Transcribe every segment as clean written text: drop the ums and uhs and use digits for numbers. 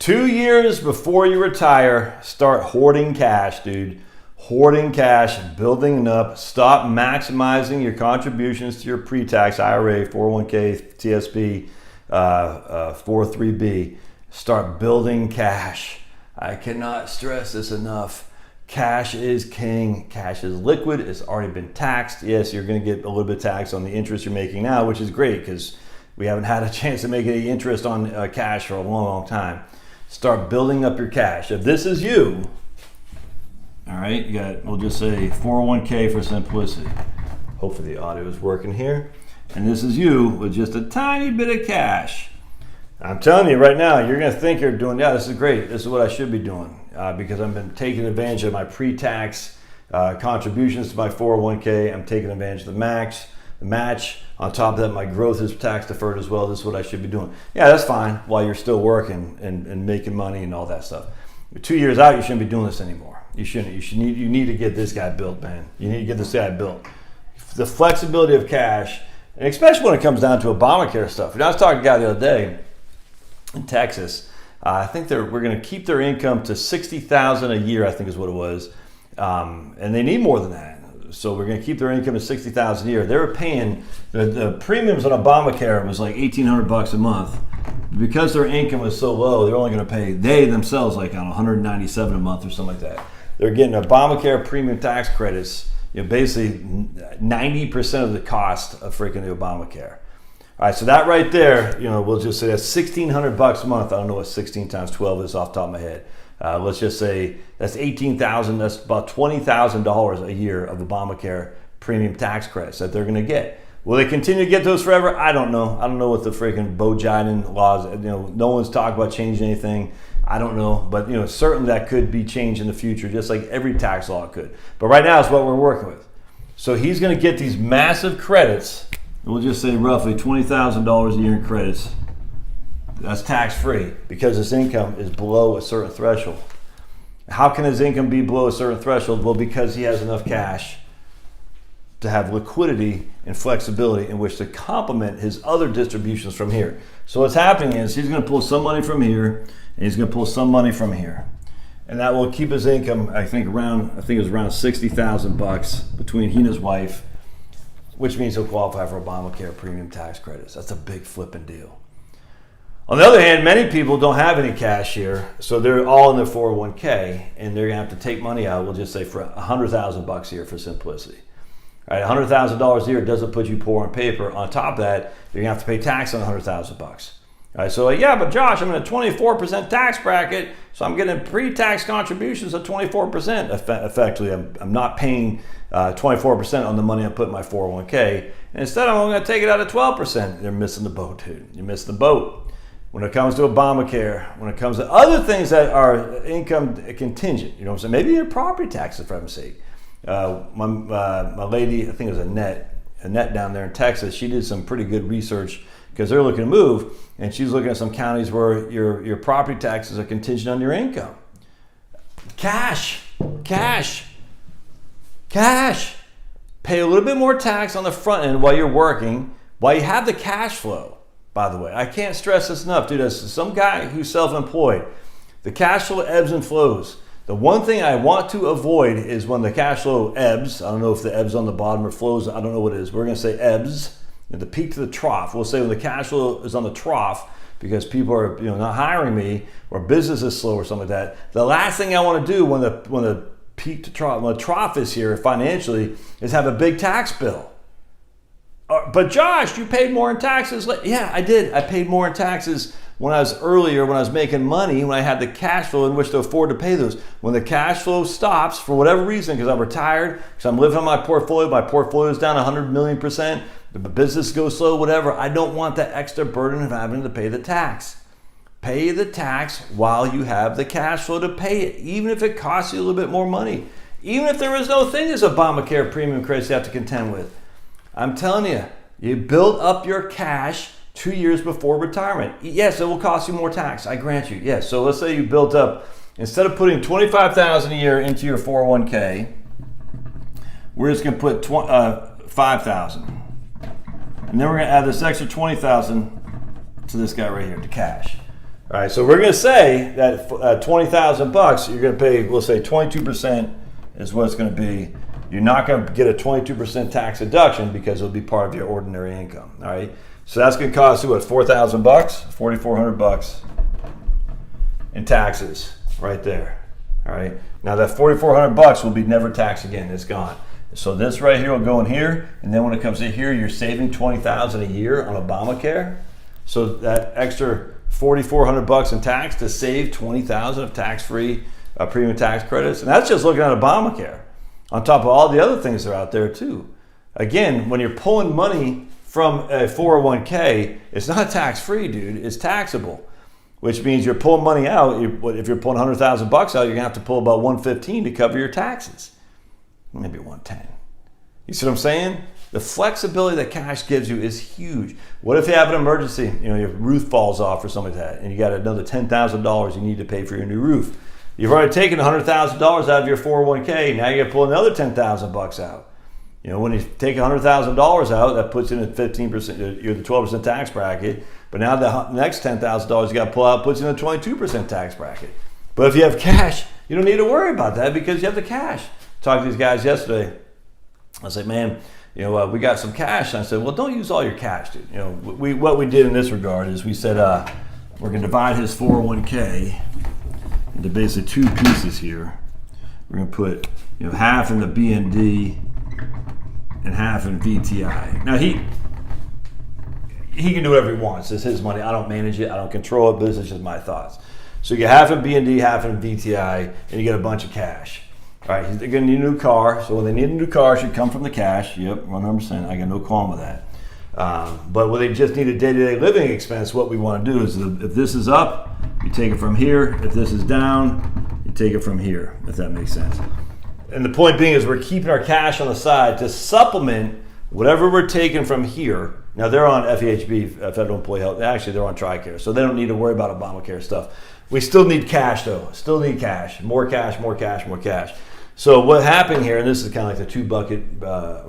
2 years before you retire, start hoarding cash, dude. Hoarding cash, building it up. Stop maximizing your contributions to your pre-tax IRA, 401k, TSP, 403b. Start building cash. I cannot stress this enough. Cash is king. Cash is liquid. It's already been taxed. Yes, you're going to get a little bit taxed on the interest you're making now, which is great because we haven't had a chance to make any interest on cash for a long, long time. Start building up your cash. If this is you, all right, you got, we'll just say 401k for simplicity. Hopefully the audio is working here. And this is you with just a tiny bit of cash. I'm telling you right now, you're going to think you're doing, yeah, this is great. This is what I should be doing because I've been taking advantage of my pre-tax contributions to my 401k. I'm taking advantage of the match. On top of that, my growth is tax deferred as well. This is what I should be doing. Yeah, that's fine while you're still working and making money and all that stuff. 2 years out, you shouldn't be doing this anymore. You shouldn't. You need to get this guy built, man. You need to get this guy built. The flexibility of cash, and especially when it comes down to Obamacare stuff. I was talking to a guy the other day in Texas. I think we're going to keep their income to $60,000 a year, I think is what it was. And they need more than that. So we're going to keep their income at $60,000 a year. They were paying the premiums on Obamacare was like $1,800 a month. Because their income was so low, they're only going to pay they themselves like on $197 a month or something like that. They're getting Obamacare premium tax credits. Basically 90% of the cost of freaking the Obamacare. All right, so that right there, we'll just say that's $1,600 a month. I don't know what 16 times 12 is off the top of my head. Let's just say that's $18,000. That's about $20,000 a year of Obamacare premium tax credits that they're going to get. Will they continue to get those forever? I don't know. I don't know what the freaking Biden laws. No one's talking about changing anything. I don't know, but certainly that could be changed in the future, just like every tax law could. But right now, it's what we're working with. So he's going to get these massive credits. We'll just say roughly $20,000 a year in credits. That's tax-free because his income is below a certain threshold. How can his income be below a certain threshold? Well, because he has enough cash to have liquidity and flexibility in which to complement his other distributions from here. So what's happening is he's going to pull some money from here and he's going to pull some money from here. And that will keep his income, I think it was around $60,000 between he and his wife, which means he'll qualify for Obamacare premium tax credits. That's a big flipping deal. On the other hand, many people don't have any cash here, so they're all in their 401k, and they're going to have to take money out, we'll just say for $100,000 a year for simplicity. All right, $100,000 a year doesn't put you poor on paper. On top of that, you're going to have to pay tax on $100,000. All right, so yeah, but Josh, I'm in a 24% tax bracket, so I'm getting pre-tax contributions of 24%. Effectively, I'm not paying 24% on the money I put in my 401k, and instead I'm only going to take it out at 12%. They're missing the boat, dude. You're missing the boat. When it comes to Obamacare, when it comes to other things that are income contingent, what I'm saying? Maybe your property taxes, for heaven's sake. My lady, I think it was Annette down there in Texas, she did some pretty good research because they're looking to move, and she's looking at some counties where your property taxes are contingent on your income. Cash. Pay a little bit more tax on the front end while you're working, while you have the cash flow. By the way, I can't stress this enough, dude. As some guy who's self-employed, the cash flow ebbs and flows. The one thing I want to avoid is when the cash flow ebbs. I don't know if the ebbs on the bottom or flows. I don't know what it is. We're going to say ebbs, the peak to the trough. We'll say when the cash flow is on the trough because people are not hiring me or business is slow or something like that. The last thing I want to do when the peak to trough, when the trough is here financially, is have a big tax bill. But Josh, you paid more in taxes. Yeah, I did. I paid more in taxes when I was making money, when I had the cash flow in which to afford to pay those. When the cash flow stops, for whatever reason, because I'm retired, because I'm living on my portfolio is down 100 million%, the business goes slow, whatever, I don't want that extra burden of having to pay the tax. Pay the tax while you have the cash flow to pay it, even if it costs you a little bit more money. Even if there is no thing as Obamacare premium credits you have to contend with. I'm telling you, you build up your cash 2 years before retirement. Yes, it will cost you more tax, I grant you. Yes, so let's say you built up, instead of putting $25,000 a year into your 401k, we're just going to put $5,000. And then we're going to add this extra $20,000 to this guy right here, to cash. All right, so we're going to say that $20,000, you're going to pay, we'll say 22% is what it's going to be. You're not going to get a 22% tax deduction because it'll be part of your ordinary income. All right, so that's going to cost you what, $4,000, $4,400 in taxes right there. All right, now that $4,400 will be never taxed again. It's gone. So this right here will go in here, and then when it comes to here, you're saving $20,000 a year on Obamacare. So that extra $4,400 in tax to save $20,000 of tax-free premium tax credits, and that's just looking at Obamacare. On top of all the other things that are out there too. Again, when you're pulling money from a 401k, it's not tax-free, dude. It's taxable, which means you're pulling money out. If you're pulling $100,000 out, you're gonna have to pull about $115 to cover your taxes, maybe $110. You see what I'm saying? The flexibility that cash gives you is huge. What if you have an emergency? You know, your roof falls off or something like that, and you got another $10,000 you need to pay for your new roof. You've already taken $100,000 out of your 401k. Now you got to pull another $10,000 out. You know, when you take $100,000 out, that puts you in at 15%. You're the 12% tax bracket. But now the next $10,000 you got to pull out puts you in the 22% tax bracket. But if you have cash, you don't need to worry about that because you have the cash. Talked to these guys yesterday. I said, man, you know, we got some cash. And I said, well, don't use all your cash, dude. You know, what we did in this regard is we said we're going to divide his 401k into basically two pieces here. We're going to put, you know, half in the BND and half in VTI. Now he can do whatever he wants. It's his money. I don't manage it. I don't control it. But this is just my thoughts. So you get half in BND, half in VTI, and you get a bunch of cash. All right, they're going to need a new car. So when they need a new car, it should come from the cash. Yep, 100%. I got no qualm with that. But when they just need a day-to-day living expense, what we want to do is if this is up, you take it from here. If this is down, you take it from here, if that makes sense. And the point being is we're keeping our cash on the side to supplement whatever we're taking from here. Now, they're on FEHB, Federal Employee Health. Actually, they're on TRICARE, so they don't need to worry about Obamacare stuff. We still need cash, though. Still need cash. More cash, more cash, more cash. So what happened here, and this is kind of like the two-bucket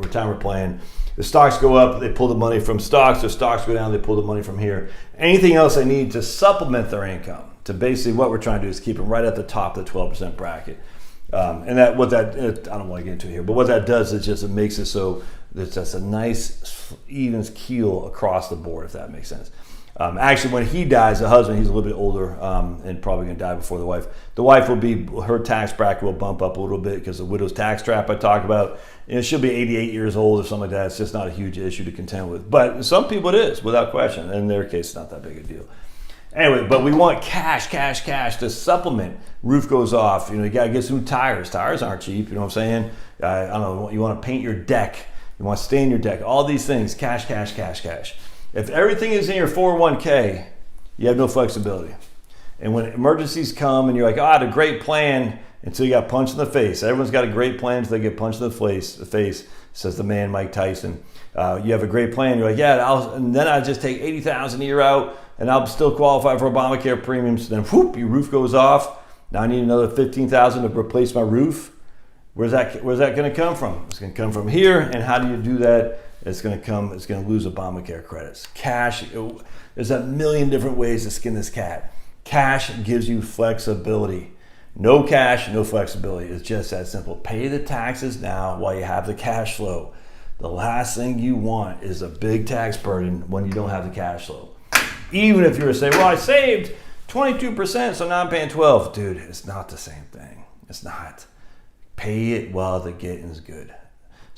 retirement plan, the stocks go up, they pull the money from stocks. The stocks go down, they pull the money from here. Anything else they need to supplement their income, to basically what we're trying to do is keep them right at the top of the 12% bracket. And that I don't want to get into it here, but what that does is just it makes it so there's just a nice even keel across the board, if that makes sense. Actually, when he dies, the husband, he's a little bit older and probably going to die before the wife. The wife will be, her tax bracket will bump up a little bit because the widow's tax trap I talk about, and she'll be 88 years old or something like that. It's just not a huge issue to contend with. But some people it is, without question. In their case, it's not that big a deal. Anyway, but we want cash to supplement. Roof goes off, you know, you got to get some tires. Tires aren't cheap, you know what I'm saying? I don't know, you want to paint your deck. You want to stain your deck. All these things, cash. If everything is in your 401k, you have no flexibility. And when emergencies come and you're like, I had a great plan until you got punched in the face. Everyone's got a great plan until they get punched in the face, says the man Mike Tyson. You have a great plan. You're like, yeah, and then I just take $80,000 a year out and I'll still qualify for Obamacare premiums. Then whoop, your roof goes off. Now I need another $15,000 to replace my roof. Where's that going to come from? It's going to come from here. And how do you do that? It's going to lose Obamacare credits. Cash, there's a million different ways to skin this cat. Cash gives you flexibility. No cash, no flexibility. It's just that simple. Pay the taxes now while you have the cash flow. The last thing you want is a big tax burden when you don't have the cash flow. Even if you were to say, well, I saved 22%, so now I'm paying 12%. Dude, it's not the same thing. It's not. Pay it while the getting's good.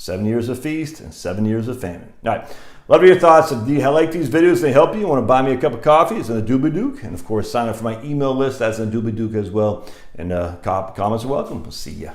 7 years of feast and 7 years of famine. All right. Love your thoughts. If you like these videos, they help you want to buy me a cup of coffee, it's in the Doobly Dook. And of course, sign up for my email list. That's in the Doobly Dook as well. And comments are welcome. We'll see ya.